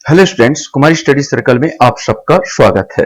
Hello students, कुमारी study circle में आप सबका स्वागत है।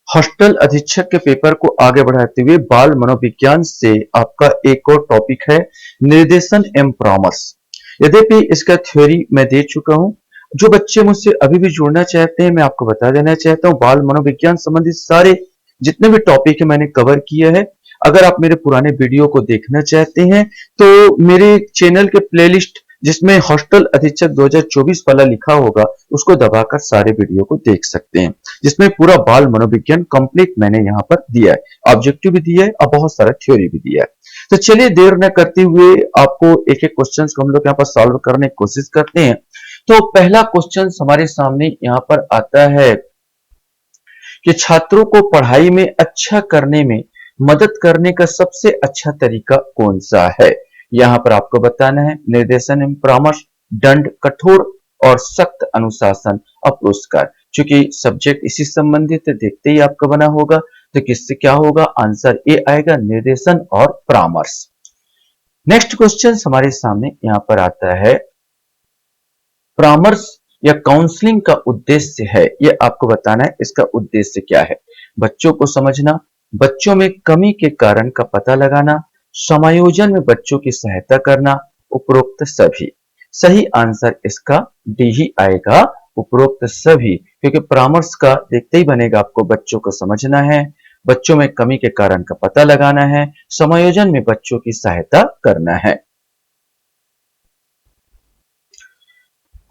हॉस्टल अधीक्षक के पेपर को आगे बढ़ाते हुए बाल मनोविज्ञान से आपका एक और टॉपिक है निर्देशन एवं परामर्श। यद्यपि इसका थ्योरी मैं दे चुका हूं, जो बच्चे मुझसे अभी भी जुड़ना चाहते हैं मैं आपको बता देना चाहता हूं, बाल मनोविज्ञान संबंधित सारे जितने भी टॉपिक है मैंने कवर किया है। अगर आप मेरे पुराने वीडियो को देखना चाहते हैं तो मेरे चैनल के प्लेलिस्ट जिसमें हॉस्टल अधीक्षक 2024 वाला लिखा होगा उसको दबाकर सारे वीडियो को देख सकते हैं, जिसमें पूरा बाल मनोविज्ञान कंप्लीट मैंने यहाँ पर दिया है, ऑब्जेक्टिव भी दिया है और बहुत सारा थ्योरी भी दिया है। तो चलिए देर न करते हुए आपको एक एक क्वेश्चन को हम लोग यहाँ पर सॉल्व करने की कोशिश करते हैं। तो पहला क्वेश्चन हमारे सामने यहाँ पर आता है कि छात्रों को पढ़ाई में अच्छा करने में मदद करने का सबसे अच्छा तरीका कौन सा है। यहां पर आपको बताना है निर्देशन एवं परामर्श, दंड, कठोर और सख्त अनुशासन और पुरस्कार। चूंकि सब्जेक्ट इसी संबंधित है, देखते ही आपका बना होगा तो किससे क्या होगा, आंसर ए आएगा, निर्देशन और परामर्श। नेक्स्ट क्वेश्चन हमारे सामने यहां पर आता है परामर्श या काउंसलिंग का उद्देश्य है, यह आपको बताना है इसका उद्देश्य क्या है। बच्चों को समझना, बच्चों में कमी के कारण का पता लगाना, समायोजन में बच्चों की सहायता करना, उपरोक्त सभी। सही आंसर इसका डी ही आएगा, उपरोक्त सभी, क्योंकि परामर्श का देखते ही बनेगा आपको बच्चों को समझना है, बच्चों में कमी के कारण का पता लगाना है, समायोजन में बच्चों की सहायता करना है।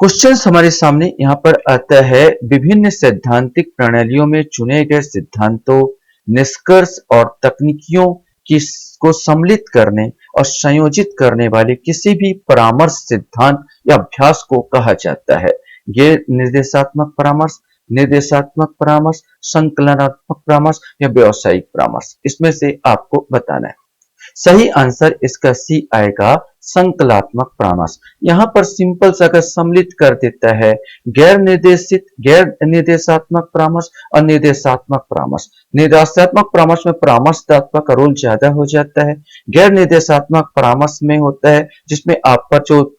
क्वेश्चन हमारे सामने यहां पर आता है विभिन्न सैद्धांतिक प्रणालियों में चुने गए सिद्धांतों, निष्कर्ष और तकनीकियों को सम्मिलित करने और संयोजित करने वाले किसी भी परामर्श सिद्धांत या अभ्यास को कहा जाता है। ये निर्देशात्मक परामर्श, निर्देशात्मक परामर्श, संकलनात्मक परामर्श या व्यावसायिक परामर्श, इसमें से आपको बताना है। सही आंसर इसका सी आएगा, संकलात्मक परामर्श। यहां पर सिंपल सा अगर सम्मिलित कर देता है गैर निर्देशात्मक परामर्श और निर्देशात्मक परामर्श। निर्देशात्मक परामर्श में परामर्शदाता का रोल ज्यादा हो जाता है, गैर निर्देशात्मक परामर्श में होता है जिसमें आपका जो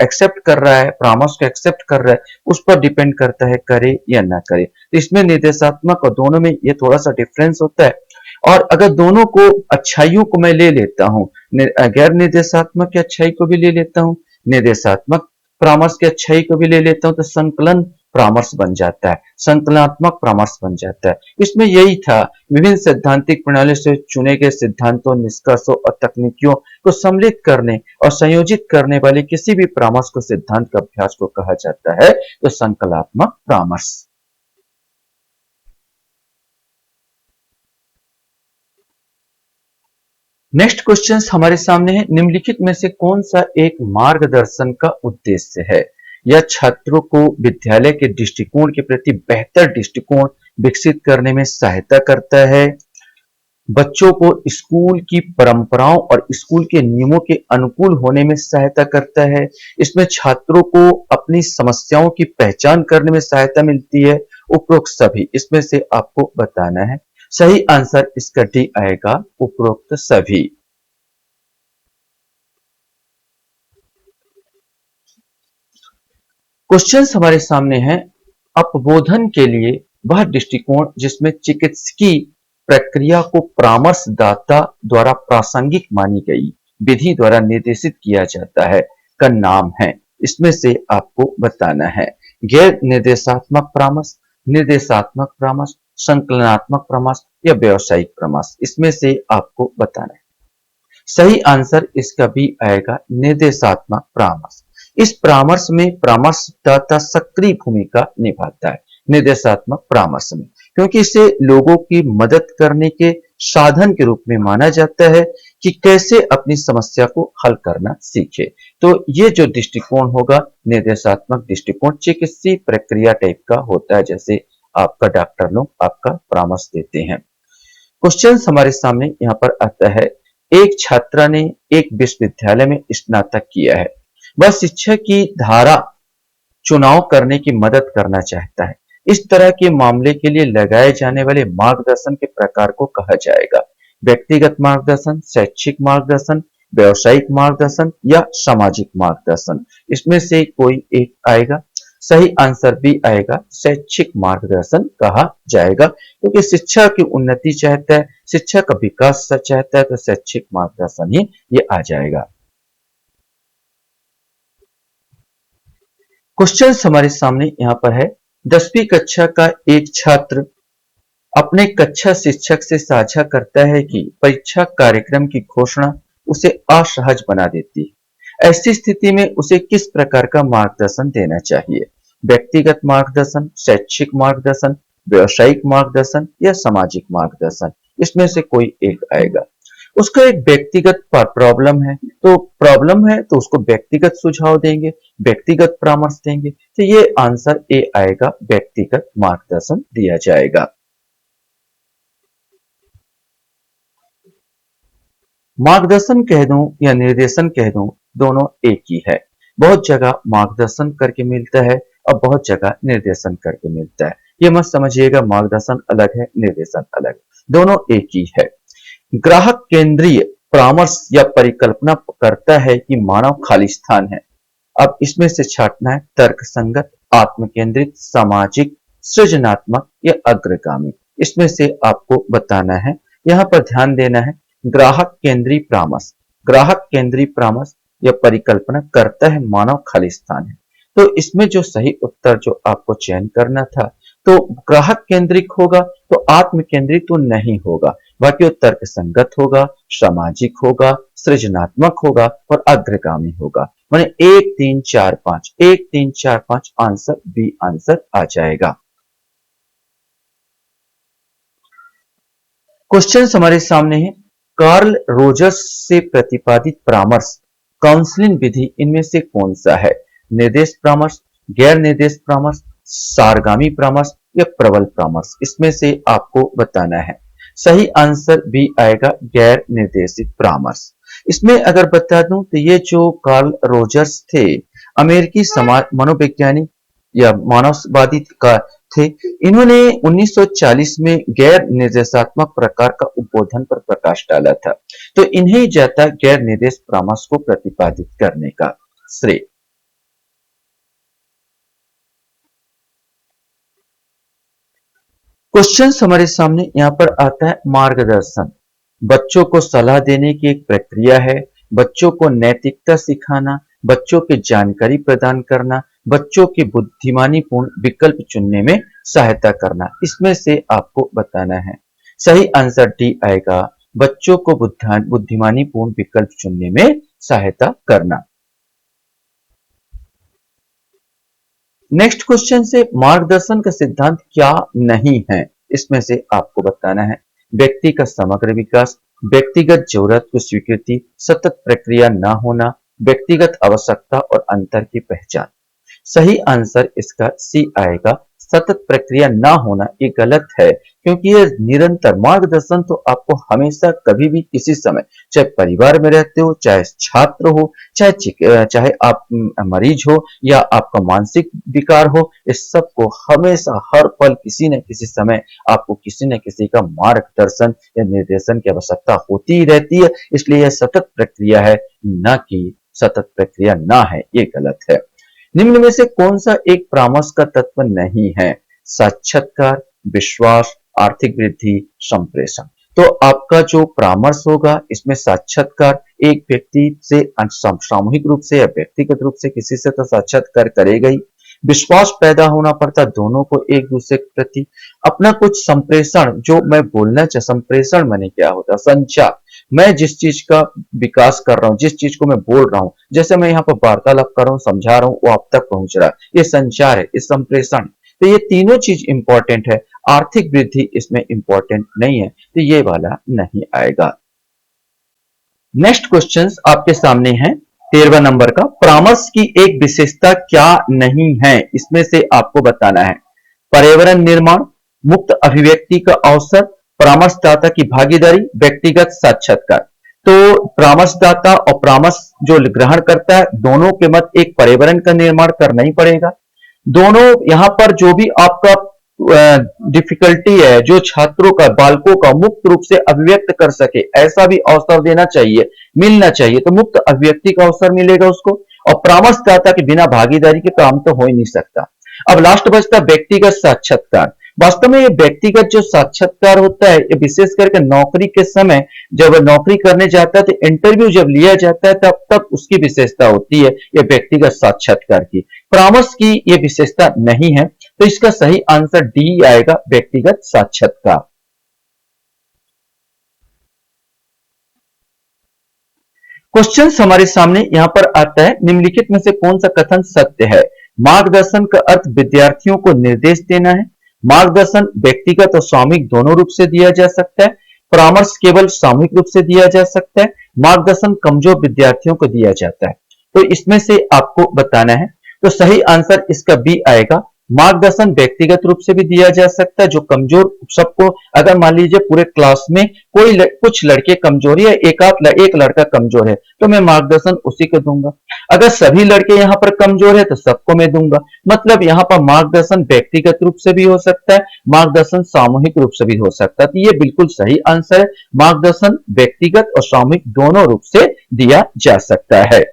एक्सेप्ट कर रहा है, परामर्श को एक्सेप्ट कर रहा है, उस पर डिपेंड करता है करे या ना करे। तो इसमें निर्देशात्मक और दोनों में ये थोड़ा सा डिफरेंस होता है। और अगर दोनों को अच्छाइयों को मैं ले लेता हूं, गैर निर्देशात्मक की अच्छाई को भी ले लेता हूं, निर्देशात्मक परामर्श की अच्छाई को भी ले लेता हूं, तो संकलन परामर्श बन जाता है, संकलनात्मक परामर्श बन जाता है। इसमें यही था, विभिन्न सैद्धांतिक प्रणाली से चुने गए सिद्धांतों, निष्कर्षों और तकनीकियों को सम्मिलित करने और संयोजित करने वाले किसी भी परामर्श को सिद्धांत का अभ्यास को कहा जाता है, तो संकलनात्मक परामर्श। नेक्स्ट क्वेश्चन हमारे सामने है, निम्नलिखित में से कौन सा एक मार्गदर्शन का उद्देश्य है। यह छात्रों को विद्यालय के दृष्टिकोण के प्रति बेहतर दृष्टिकोण विकसित करने में सहायता करता है, बच्चों को स्कूल की परंपराओं और स्कूल के नियमों के अनुकूल होने में सहायता करता है, इसमें छात्रों को अपनी समस्याओं की पहचान करने में सहायता मिलती है, उपरोक्त सभी। इसमें से आपको बताना है। सही आंसर इसका डी आएगा, उपरोक्त सभी। क्वेश्चन हमारे सामने है, अपबोधन के लिए वह दृष्टिकोण जिसमें चिकित्सकीय प्रक्रिया को परामर्शदाता द्वारा प्रासंगिक मानी गई विधि द्वारा निर्देशित किया जाता है का नाम है। इसमें से आपको बताना है गैर निर्देशात्मक परामर्श, निर्देशात्मक परामर्श, संकलनात्मक परामर्श या व्यावसायिक परामर्श। इसमें से आपको बताना है। सही आंसर इसका भी आएगा, निर्देशात्मक परामर्श। इस परामर्श में परामर्शदाता सक्रिय भूमिका निभाता है निर्देशात्मक परामर्श में, क्योंकि इसे लोगों की मदद करने के साधन के रूप में माना जाता है कि कैसे अपनी समस्या को हल करना सीखे। तो ये जो दृष्टिकोण होगा निर्देशात्मक दृष्टिकोण चिकित्सीय प्रक्रिया टाइप का होता है, जैसे आपका डॉक्टर लोग आपका परामर्श देते हैं। क्वेश्चन हमारे सामने यहाँ पर आता है, एक छात्रा ने एक विश्वविद्यालय में स्नातक किया है, वह शिक्षा की धारा चुनाव करने की मदद करना चाहता है। इस तरह के मामले के लिए लगाए जाने वाले मार्गदर्शन के प्रकार को कहा जाएगा व्यक्तिगत मार्गदर्शन, शैक्षिक मार्गदर्शन, व्यावसायिक मार्गदर्शन या सामाजिक मार्गदर्शन। इसमें से कोई एक आएगा। सही आंसर भी आएगा, शैक्षिक मार्गदर्शन कहा जाएगा, क्योंकि शिक्षा की उन्नति चाहता है, शिक्षा का विकास चाहता है, तो शैक्षिक मार्गदर्शन ही ये आ जाएगा। क्वेश्चन हमारे सामने यहाँ पर है, 10वीं कक्षा का एक छात्र अपने कक्षा शिक्षक से साझा करता है कि परीक्षा कार्यक्रम की घोषणा उसे असहज बना देती है। ऐसी स्थिति में उसे किस प्रकार का मार्गदर्शन देना चाहिए? व्यक्तिगत मार्गदर्शन, शैक्षिक मार्गदर्शन, व्यावसायिक मार्गदर्शन या सामाजिक मार्गदर्शन? इसमें से कोई एक आएगा। उसका एक व्यक्तिगत प्रॉब्लम है, तो प्रॉब्लम है तो उसको व्यक्तिगत सुझाव देंगे, व्यक्तिगत परामर्श देंगे, तो ये आंसर ए आएगा, व्यक्तिगत मार्गदर्शन दिया जाएगा। मार्गदर्शन कह दूं या निर्देशन कह दूं, दोनों एक ही है। बहुत जगह मार्गदर्शन करके मिलता है और बहुत जगह निर्देशन करके मिलता है। ये मत समझिएगा मार्गदर्शन अलग है, निर्देशन अलग, दोनों एक ही है। ग्राहक केंद्रीय परामर्श या परिकल्पना करता है कि मानव खाली स्थान है। अब इसमें से छांटना है, तर्क संगत, आत्म केंद्रित, सामाजिक, सृजनात्मक या अग्रगामी। इसमें से आपको बताना है। यहाँ पर ध्यान देना है, ग्राहक केंद्रीय परामर्श, ग्राहक केंद्रीय परामर्श या परिकल्पना करता है मानव खाली स्थान है। तो इसमें जो सही उत्तर जो आपको चयन करना था, तो ग्राहक केंद्रित होगा तो आत्म केंद्रित तो नहीं होगा, बाकी वो तर्क संगत होगा, सामाजिक होगा, सृजनात्मक होगा और अग्रगामी होगा। माने 1 3 4 5, 1 3 4 5 आंसर बी आंसर आ जाएगा। क्वेश्चन हमारे सामने है, कार्ल रोजर्स से प्रतिपादित परामर्श काउंसलिंग विधि इनमें से कौन सा है? निर्देश परामर्श, गैर निर्देश परामर्श, सारगामी परामर्श या प्रबल परामर्श? इसमें से आपको बताना है। सही आंसर बी आएगा, गैर निर्देशित परामर्श। इसमें अगर बता दूं तो ये जो कार्ल रोजर्स थे, अमेरिकी समाज मनोवैज्ञानिक या मानववादी का थे। इन्होंने 1940 में गैर निर्देशात्मक प्रकार का उद्बोधन पर प्रकाश डाला था, तो इन्हें जाता गैर निर्देश परामर्श को प्रतिपादित करने का श्रेय। क्वेश्चन हमारे सामने यहाँ पर आता है, मार्गदर्शन बच्चों को सलाह देने की एक प्रक्रिया है, बच्चों को नैतिकता सिखाना, बच्चों की जानकारी प्रदान करना, बच्चों की बुद्धिमानी पूर्ण विकल्प चुनने में सहायता करना। इसमें से आपको बताना है। सही आंसर डी आएगा, बच्चों को बुद्धिमानी पूर्ण विकल्प चुनने में सहायता करना। नेक्स्ट क्वेश्चन से, मार्गदर्शन का सिद्धांत क्या नहीं है? इसमें से आपको बताना है। व्यक्ति का समग्र विकास, व्यक्तिगत जरूरत की स्वीकृति, सतत प्रक्रिया न होना, व्यक्तिगत आवश्यकता और अंतर की पहचान। सही आंसर इसका सी आएगा, सतत प्रक्रिया ना होना। ये गलत है, क्योंकि ये निरंतर मार्गदर्शन तो आपको हमेशा कभी भी किसी समय, चाहे परिवार में रहते हो, चाहे छात्र हो, चाहे आप मरीज हो या आपका मानसिक विकार हो, इस सब को हमेशा हर पल किसी न किसी समय आपको किसी न किसी का मार्गदर्शन या निर्देशन की आवश्यकता होती ही रहती है। इसलिए यह सतत प्रक्रिया है, न कि सतत प्रक्रिया ना है, ये गलत है। निम्न में से कौन सा एक परामर्श का तत्व नहीं है? साक्षात्कार, विश्वास, आर्थिक वृद्धि, संप्रेषण। तो आपका जो परामर्श होगा, इसमें साक्षात्कार एक व्यक्ति से सामूहिक रूप से या व्यक्तिगत रूप से किसी से तो साक्षात्कार करेगा ही। विश्वास पैदा होना पड़ता दोनों को एक दूसरे के प्रति। अपना कुछ संप्रेषण, जो मैं बोलना चाह, संप्रेषण माने क्या होता है? संचार। मैं जिस चीज का विकास कर रहा हूं, जिस चीज को मैं बोल रहा हूं, जैसे मैं यहाँ पर वार्तालाप कर रहा हूं, समझा रहा हूं, वो आप तक पहुंच रहा है, ये संचार है, ये संप्रेषण। तो ये तीनों चीज इंपॉर्टेंट है। आर्थिक वृद्धि इसमें इंपॉर्टेंट नहीं है, तो ये वाला नहीं आएगा। नेक्स्ट क्वेश्चन आपके सामने है, 13वां नंबर का, परामर्श की एक विशेषता क्या नहीं है? इसमें से आपको बताना है। पर्यावरण निर्माण, मुक्त अभिव्यक्ति का अवसर, परामर्शदाता की भागीदारी, व्यक्तिगत साक्षात्कार। तो परामर्शदाता और परामर्श जो ग्रहण करता है, दोनों के मध्य एक पर्यावरण का निर्माण करना ही पड़ेगा। दोनों यहाँ पर जो भी आपका डिफिकल्टी है, जो छात्रों का, बालकों का मुक्त रूप से अभिव्यक्त कर सके, ऐसा भी अवसर देना चाहिए, मिलना चाहिए। तो मुक्त अभिव्यक्ति का अवसर मिलेगा उसको, और परामर्शदाता के बिना भागीदारी के काम तो हो ही नहीं सकता। अब लास्ट बचता व्यक्तिगत साक्षात्कार। वास्तव में ये व्यक्तिगत जो साक्षात्कार होता है, ये विशेष करके नौकरी के समय जब नौकरी करने जाता है तो इंटरव्यू जब लिया जाता है तब तक उसकी विशेषता होती है ये व्यक्तिगत साक्षात्कार की। परामर्श की ये विशेषता नहीं है, तो इसका सही आंसर डी आएगा, व्यक्तिगत साक्षात्कार। क्वेश्चन हमारे सामने यहां पर आता है, निम्नलिखित में से कौन सा कथन सत्य है? मार्गदर्शन का अर्थ विद्यार्थियों को निर्देश देना है। मार्गदर्शन व्यक्तिगत और सामूहिक दोनों रूप से दिया जा सकता है। परामर्श केवल सामूहिक रूप से दिया जा सकता है। मार्गदर्शन कमजोर विद्यार्थियों को दिया जाता है। तो इसमें से आपको बताना है। तो सही आंसर इसका बी आएगा। मार्गदर्शन व्यक्तिगत रूप से भी दिया जा सकता है, जो कमजोर सबको, अगर मान लीजिए पूरे क्लास में कुछ लड़के कमजोर है, एक लड़का कमजोर है, तो मैं मार्गदर्शन उसी को दूंगा। अगर सभी लड़के यहाँ पर कमजोर है तो सबको मैं दूंगा। मतलब यहाँ पर मार्गदर्शन व्यक्तिगत रूप से भी हो सकता है, मार्गदर्शन सामूहिक रूप से भी हो सकता है। तो ये बिल्कुल सही आंसर है, मार्गदर्शन व्यक्तिगत और सामूहिक दोनों रूप से दिया जा सकता है।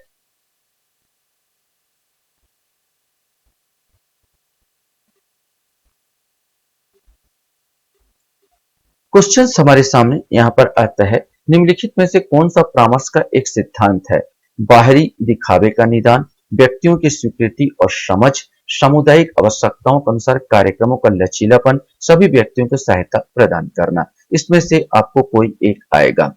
क्वेश्चन हमारे सामने यहां पर आता है, निम्नलिखित में से कौन सा परामर्श का एक सिद्धांत है? बाहरी दिखावे का निदान, व्यक्तियों की स्वीकृति और समझ, सामुदायिक आवश्यकताओं के अनुसार कार्यक्रमों का लचीलापन, सभी व्यक्तियों को सहायता प्रदान करना। इसमें से आपको कोई एक आएगा।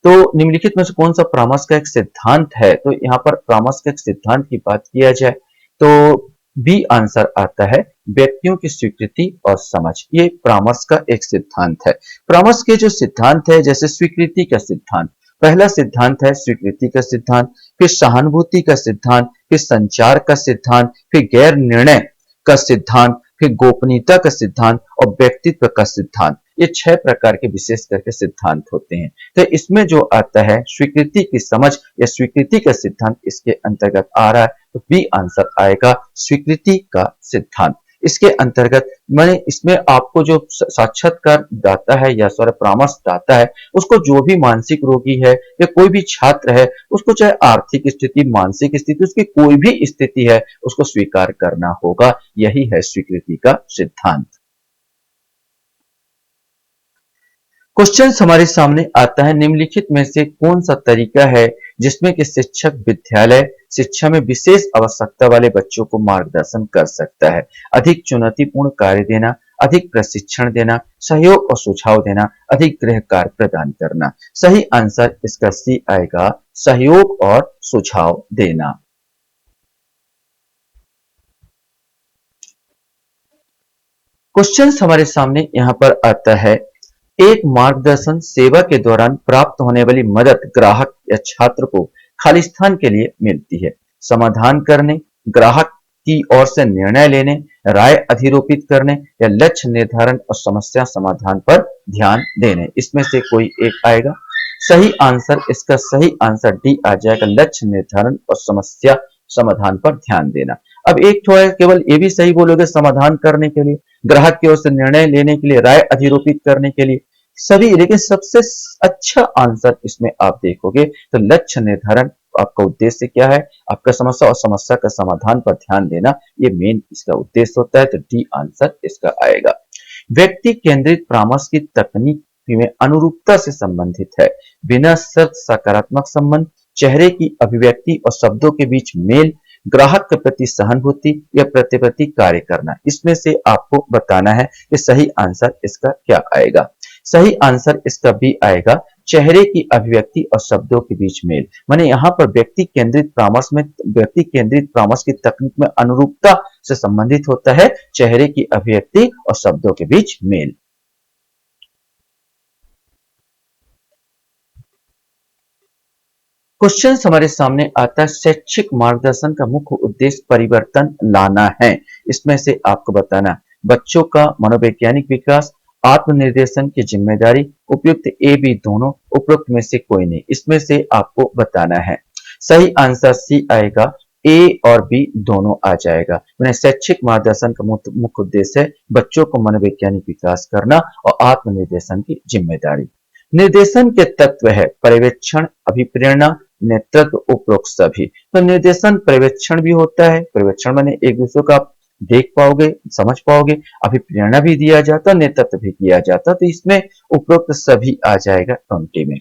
तो निम्नलिखित में से कौन सा परामर्श का एक सिद्धांत है? तो यहाँ पर परामर्श का एक सिद्धांत की बात किया जाए तो बी आंसर आता है, व्यक्तियों की स्वीकृति और समझ। ये परामर्श का एक सिद्धांत है। परामर्श के जो सिद्धांत है, जैसे स्वीकृति का सिद्धांत, पहला सिद्धांत है स्वीकृति का सिद्धांत, फिर सहानुभूति का सिद्धांत, फिर संचार का सिद्धांत, फिर गैर निर्णय का सिद्धांत, फिर गोपनीयता का सिद्धांत और व्यक्तित्व का सिद्धांत। ये 6 प्रकार के विशेष करके सिद्धांत होते हैं। तो इसमें जो आता है स्वीकृति की समझ या स्वीकृति का सिद्धांत, इसके अंतर्गत आ रहा है। तो बी आंसर आएगा, स्वीकृति का सिद्धांत। इसके अंतर्गत मैंने इसमें आपको जो साक्षात्कार दाता है या परामर्श दाता है, उसको जो भी मानसिक रोगी है या कोई भी छात्र है, उसको चाहे आर्थिक स्थिति, मानसिक स्थिति, उसकी कोई भी स्थिति है, उसको स्वीकार करना होगा। यही है स्वीकृति का सिद्धांत। क्वेश्चन हमारे सामने आता है, निम्नलिखित में से कौन सा तरीका है जिसमें कि शिक्षक विद्यालय शिक्षा में विशेष आवश्यकता वाले बच्चों को मार्गदर्शन कर सकता है? अधिक चुनौतीपूर्ण कार्य देना, अधिक प्रशिक्षण देना, सहयोग और सुझाव देना, अधिक गृह कार्य प्रदान करना। सही आंसर इसका सी आएगा, सहयोग और सुझाव देना। क्वेश्चन हमारे सामने यहां पर आता है, एक मार्गदर्शन सेवा के दौरान प्राप्त होने वाली मदद ग्राहक या छात्र को खालिस्तान के लिए मिलती है। समाधान करने, ग्राहक की ओर से निर्णय लेने, राय अधिरोपित करने या लक्ष्य निर्धारण और समस्या समाधान पर ध्यान देने। इसमें से कोई एक आएगा। सही आंसर, इसका सही आंसर डी आ जाएगा, लक्ष्य निर्धारण और समस्या समाधान पर ध्यान देना। अब एक तो है, केवल ये भी सही बोलोगे समाधान करने के लिए, ग्राहक की ओर से निर्णय लेने के लिए, राय अधिरोपित करने के लिए, सभी। लेकिन सबसे अच्छा आंसर इसमें आप देखोगे तो लक्ष्य निर्धारण, आपका उद्देश्य क्या है, आपका समस्या और समस्या का समाधान पर ध्यान देना, ये मेन इसका उद्देश्य होता है। तो डी आंसर इसका आएगा। व्यक्ति केंद्रित परामर्श की तकनीक में अनुरूपता से संबंधित है। बिना शर्त सकारात्मक संबंध, चेहरे की अभिव्यक्ति और शब्दों के बीच मेल, ग्राहक के प्रति सहानुभूति या प्रतिप्रति कार्य करना। इसमें से आपको बताना है कि सही आंसर इसका क्या आएगा। सही आंसर इसका बी आएगा, चेहरे की अभिव्यक्ति और शब्दों के बीच मेल। माने यहाँ पर व्यक्ति केंद्रित परामर्श में, व्यक्ति केंद्रित परामर्श की तकनीक में अनुरूपता से संबंधित होता है चेहरे की अभिव्यक्ति और शब्दों के बीच मेल। क्वेश्चन हमारे सामने आता है, शैक्षिक मार्गदर्शन का मुख्य उद्देश्य परिवर्तन लाना है। इसमें से आपको बताना, बच्चों का मनोवैज्ञानिक विकास, आत्मनिर्देशन की जिम्मेदारी, उपयुक्त ए बी दोनों, उपरोक्त में से कोई नहीं। इसमें से आपको बताना है। सही आंसर सी आएगा, ए और बी दोनों आ जाएगा। मैंने शैक्षिक मार्गदर्शन का मुख्य उद्देश्य है बच्चों को मनोवैज्ञानिक विकास करना और आत्मनिर्देशन की जिम्मेदारी। निर्देशन के तत्व है पर्यवेक्षण, अभिप्रेरणा, नेतृत्व, उपरोक्त सभी। तो निर्देशन पर्यवेक्षण भी होता है। पर्यवेक्षण माने एक दूसरे का देख पाओगे, समझ पाओगे, अभिप्रेरणा भी दिया जाता, नेतृत्व भी किया जाता, तो इसमें उपरोक्त सभी आ जाएगा 20 में।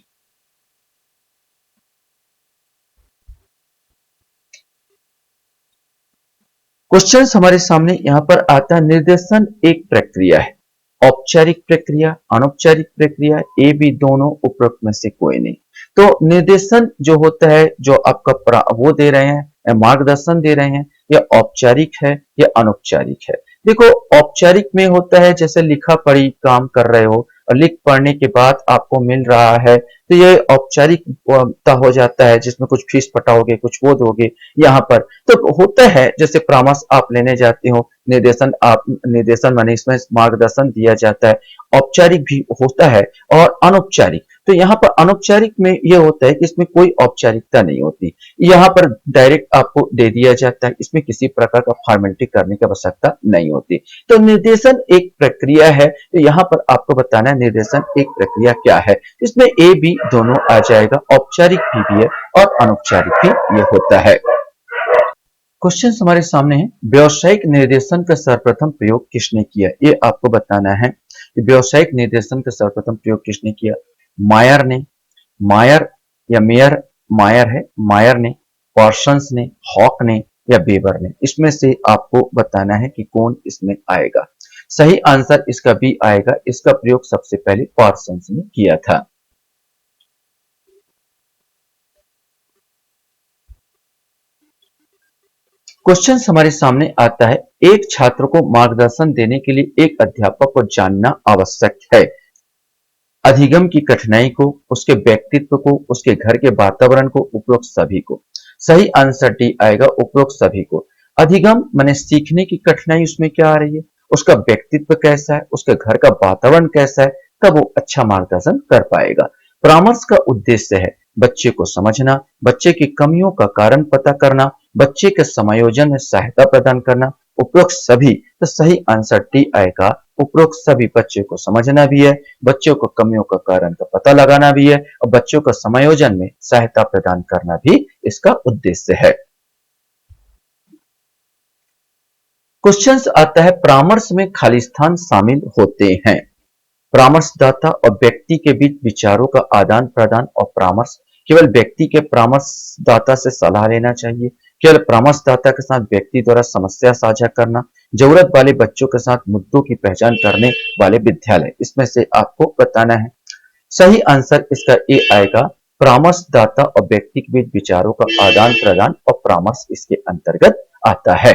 क्वेश्चन हमारे सामने यहां पर आता है, निर्देशन एक प्रक्रिया है, औपचारिक प्रक्रिया, अनौपचारिक प्रक्रिया, ए बी दोनों, उपरोक्त में से कोई नहीं। तो निर्देशन जो होता है, जो आपका वो दे रहे हैं, मार्गदर्शन दे रहे हैं, या औपचारिक है या अनौपचारिक है। देखो, औपचारिक में होता है जैसे लिखा पढ़ी काम कर रहे हो और लिख पढ़ने के बाद आपको मिल रहा है, तो ये औपचारिकता हो जाता है, जिसमें कुछ फीस पटाओगे, कुछ वो दोगे यहाँ पर। तो होता है जैसे परामर्श आप लेने जाते हो, निर्देशन माने इसमें मार्गदर्शन दिया जाता है, औपचारिक भी होता है और अनौपचारिक। तो यहाँ पर अनौपचारिक में ये होता है कि इसमें कोई औपचारिकता नहीं होती, यहाँ पर डायरेक्ट आपको दे दिया जाता है, इसमें किसी प्रकार का फॉर्मेलिटी करने की आवश्यकता नहीं होती। तो निर्देशन एक प्रक्रिया है, तो यहाँ पर आपको बताना है निर्देशन एक प्रक्रिया क्या है। इसमें ए बी दोनों आ जाएगा, औपचारिक भी है और अनौपचारिक भी ये होता है। क्वेश्चन हमारे सामने है, व्यावसायिक निर्देशन का सर्वप्रथम प्रयोग किसने किया, ये आपको बताना है कि व्यावसायिक निर्देशन का सर्वप्रथम प्रयोग किसने किया। मायर ने, मायर या मेयर, मायर है, मायर ने, पार्सन्स ने, हॉक ने या बेबर ने, इसमें से आपको बताना है कि कौन इसमें आएगा। सही आंसर इसका बी आएगा, इसका प्रयोग सबसे पहले पार्सन्स ने किया था। क्वेश्चन हमारे सामने आता है, एक छात्र को मार्गदर्शन देने के लिए एक अध्यापक को जानना आवश्यक है। अधिगम की कठिनाई को, उसके व्यक्तित्व को, उसके घर के वातावरण को, उपरोक्त सभी को। सही आंसर डी आएगा, उपरोक्त सभी को। अधिगम माने सीखने की कठिनाई, उसमें क्या आ रही है, उसका व्यक्तित्व कैसा है, उसके घर का वातावरण कैसा है, तब वो अच्छा मार्गदर्शन कर पाएगा। परामर्श का उद्देश्य है बच्चे को समझना, बच्चे की कमियों का कारण पता करना, बच्चे के समायोजन में सहायता प्रदान करना, उपरोक्त सभी। तो सही आंसर टी आएगा, उपरोक्त सभी। बच्चे को समझना भी है, बच्चों को कमियों का कारण का पता लगाना भी है, और बच्चों का समायोजन में सहायता प्रदान करना भी इसका उद्देश्य है। क्वेश्चन आता है, परामर्श में खाली स्थान शामिल होते हैं। परामर्शदाता और व्यक्ति के बीच विचारों का आदान प्रदान और परामर्श। केवल व्यक्ति के परामर्शदाता से सलाह लेना चाहिए, केवल परामर्शदाता के साथ व्यक्ति द्वारा समस्या साझा करना, जरूरत वाले बच्चों के साथ मुद्दों की पहचान करने वाले विद्यालय, इसमें से आपको बताना है। सही आंसर इसका ए आएगा, परामर्शदाता और व्यक्ति के बीच विचारों का आदान प्रदान और परामर्श इसके अंतर्गत आता है।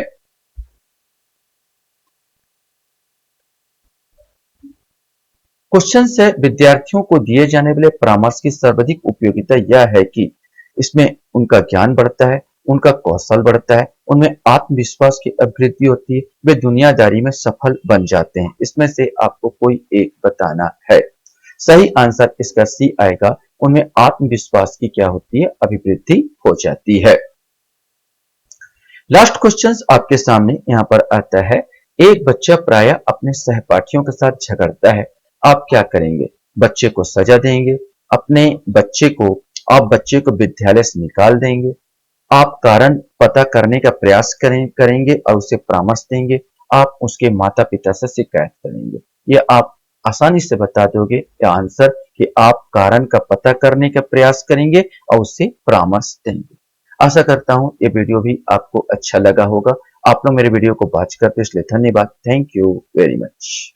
क्वेश्चन से विद्यार्थियों को दिए जाने वाले परामर्श की सर्वाधिक उपयोगिता यह है कि इसमें उनका ज्ञान बढ़ता है, उनका कौशल बढ़ता है, उनमें आत्मविश्वास की अभिवृद्धि होती है, वे दुनियादारी में सफल बन जाते हैं। इसमें से आपको कोई एक बताना है। सही आंसर इसका सी आएगा, उनमें आत्मविश्वास की क्या होती है, अभिवृद्धि हो जाती है। लास्ट क्वेश्चन आपके सामने यहां पर आता है, एक बच्चा प्राय अपने सहपाठियों के साथ झगड़ता है, आप क्या करेंगे। बच्चे को सजा देंगे, अपने बच्चे को आप बच्चे को विद्यालय से निकाल देंगे, आप कारण पता करने का प्रयास करेंगे और उसे परामर्श देंगे, आप उसके माता पिता से शिकायत करेंगे। ये आप आसानी से बता दोगे या आंसर कि आप कारण का पता करने का प्रयास करेंगे और उसे परामर्श देंगे। आशा करता हूं ये वीडियो भी आपको अच्छा लगा होगा। आप लोग मेरे वीडियो को वॉच करते इसलिए धन्यवाद। Thank you very much.